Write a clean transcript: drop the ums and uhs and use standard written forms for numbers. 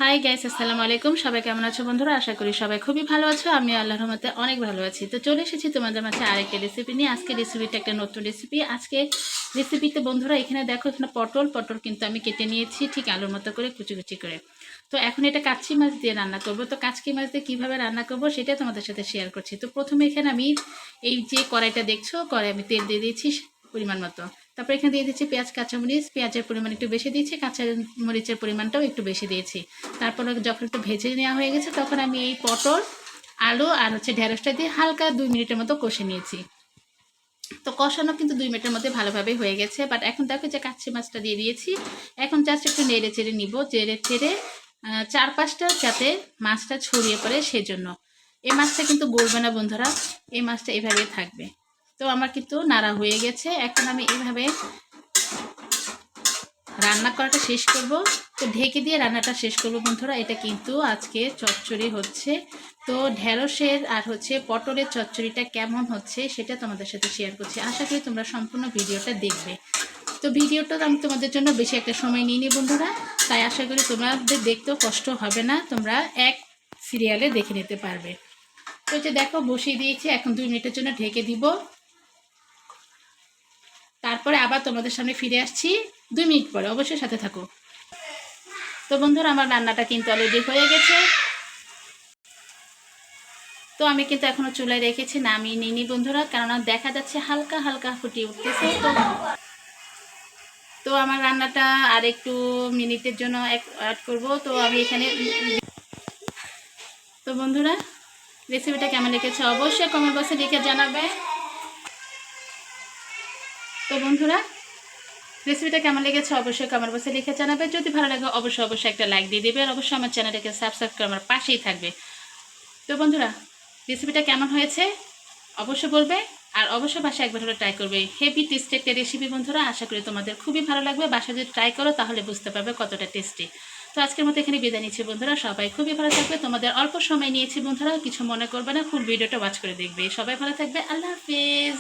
Hi guys, আসসালামু আলাইকুম। সবাই কেমন আছো বন্ধুরা? আশা করি সবাই খুবই ভালো আছো। আমি আল্লাহর রহমতে অনেক ভালো আছি। তো চলে এসেছি তোমাদের মাঝে আরেকটা রেসিপি নিয়ে। আজকে রেসিপিটা একটা নতুন রেসিপি। আজকে রেসিপিতে বন্ধুরা এখানে দেখো, এখানে পটল কিন্তু আমি কেটে নিয়েছি ঠিক আলুর মতো করে কুচি কুচি করে। তো এখন এটা কাচ্চি মাছ দিয়ে রান্না করব। তো কাচ্চি মাছ দিয়ে কীভাবে রান্না করব সেটা তোমাদের সাথে শেয়ার করছি। তো প্রথমে এখানে আমি এই যে কড়াইটা দেখছো, কড়াই আমি তেল দিয়ে দিয়েছি পরিমাণ মতো। তারপর এখানে দিয়ে দিচ্ছি পেঁয়াজ, কাঁচামরিচ। পেঁয়াজের পরিমাণ একটু বেশি দিয়েছি, কাঁচা মরিচের পরিমাণটাও একটু বেশি দিয়েছি। তারপর যখন একটু ভেজে নেওয়া হয়ে গেছে তখন আমি এই পটল, আলু আর ঢেঁড়সটা দিয়ে হালকা 2 মিনিটের মতো কষে নিয়েছি। তো কষানো কিন্তু 2 মিনিটের মধ্যে ভালোভাবে হয়ে গেছে। বাট এখন দেখো যে কাচ্চি মাছটা দিয়ে দিয়েছি। এখন জাস্ট একটু নেড়ে চেড়ে নিব, চেড়ে চেড়ে চারপাশটা যাতে মাছটা ছড়িয়ে পড়ে সেজন্য। এই মাছটা কিন্তু গলবে না বন্ধুরা, এই মাছটা এভাবে থাকবে। তো আমার কিন্তু নাড়া হয়ে গেছে। এখন আমি এইভাবে রান্না করাটা শেষ করব। তো ঢেকে দিয়ে রান্নাটা শেষ করব বন্ধুরা। এটা কিন্তু আজকে চচ্চড়ি হচ্ছে। তো ঢেঁড়সের আর পটলের চচ্চড়িটা কেমন হচ্ছে সেটা তোমাদের সাথে শেয়ার করছি। আশা করি তোমরা সম্পূর্ণ ভিডিওটা দেখবে। তো ভিডিওটা আমি তোমাদের জন্য বেশি একটা সময় নিই নি বন্ধুরা, তাই আশা করি তোমাদের দেখতেও কষ্ট হবে না, তোমরা এক সিরিয়ালে দেখে নিতে পারবে। তো যে দেখো বসিয়ে দিয়েছি, এখন 2 মিনিটের জন্য ঢেকে দিব। তারপরে আবার তোমাদের সামনে ফিরে আসছি 2 মিনিট পরে, অবশ্যই সাথে থাকো। তো বন্ধুরা আমার রান্নাটা কিন্তু অলরেডি হয়ে গেছে। তো আমি কিন্তু এখনো চুলায় রেখেছি, নামিয়ে নিইনি বন্ধুরা, কেননা দেখা যাচ্ছে হালকা হালকা ফুটিয়ে উঠতেছে। তো আমার রান্নাটা আর একটু মিনিটের জন্য অ্যাড করব। তো আমি এখানে তো বন্ধুরা রেসিপিটা কেমন লেগেছে অবশ্যই কমেন্ট বক্সে লিখে জানাবে। তো বন্ধুরা রেসিপিটা কেমন লেগেছে অবশ্যই কমেন্ট বক্সে লিখে জানাবে। যদি ভালো লাগে অবশ্যই একটা লাইক দিয়ে দেবে, আর অবশ্যই আমার চ্যানেলটাকে সাবস্ক্রাইব করে আমার পাশেই থাকবে। তো বন্ধুরা রেসিপিটা কেমন হয়েছে অবশ্যই বলবে, আর অবশ্যই বাসায় একবার হলে ট্রাই করবে। হেভি টেস্টি একটা রেসিপি বন্ধুরা, আশা করি তোমাদের খুবই ভালো লাগবে। বাসায় যদি ট্রাই করো তাহলে বুঝতে পারবে কতটা টেস্টি। তো আজকের মতো এখানে বিদায় নিচ্ছি বন্ধুরা, সবাই খুবই ভালো থাকবে। তোমাদের অল্প সময় নিয়েছি বন্ধুরা, কিছু মনে করবে না, ফুল ভিডিওটা ওয়াচ করে দেখবে। সবাই ভালো থাকবে, আল্লাহ হাফিজ।